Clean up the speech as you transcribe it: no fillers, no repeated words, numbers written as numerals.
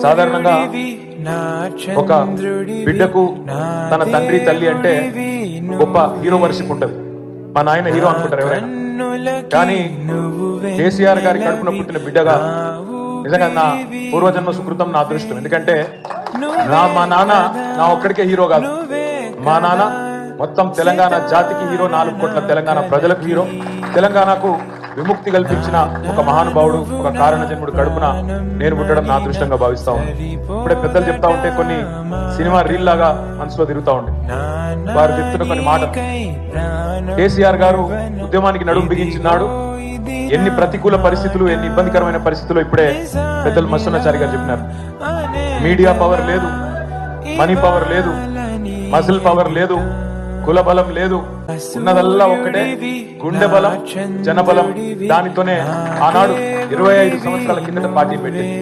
సాధారణంగా ఒక బిడ్డకు తన తండ్రి తల్లి అంటే గొప్ప హీరో వర్షిప్ ఉంటది. మా నాయన హీరో అనుకుంటారు ఎవరైనా. కానీ కేసీఆర్ గారి కడుపున పుట్టిన బిడ్డగా నిజంగా నా పూర్వజన్మ సుకృతం, నా అదృష్టం. ఎందుకంటే మా నాన్న నా ఒక్కడికే హీరో కాదు. మా నాన్న మొత్తం తెలంగాణ జాతికి హీరో, 4 కోట్ల తెలంగాణ ప్రజలకు హీరో. తెలంగాణకు విముక్తి కల్పించిన ఒక మహానుభావుడు, ఒక కారణ జన్ముడు కడుపున నేను పుట్టడం నా అదృష్టంగా భావిస్తా ఉన్నాను. ఇప్పుడే పెద్దలు చెప్తా ఉంటే కొన్ని సినిమా రీల్ లాగా మనసులో తిరుగుతా ఉండే వారు చెప్తున్న కొన్ని మాటలు. కేసీఆర్ గారు ఉద్యమానికి నడుము బిగించినాడు. ఎన్ని ప్రతికూల పరిస్థితులు, ఎన్ని ఇబ్బందికరమైన పరిస్థితులు ఇప్పుడే పెద్దలు మస్తునాచారి గారు చెప్పినారు. మీడియా పవర్ లేదు, మనీ పవర్ లేదు, మజిల్ పవర్ లేదు, కుల బలం లేదు, ఉన్నదల్లా ఒక్కటే గుండె బలం, జనబలం. దానితోనే ఆనాడు 25 సంవత్సరాల కిందట పార్టీ పెట్టింది.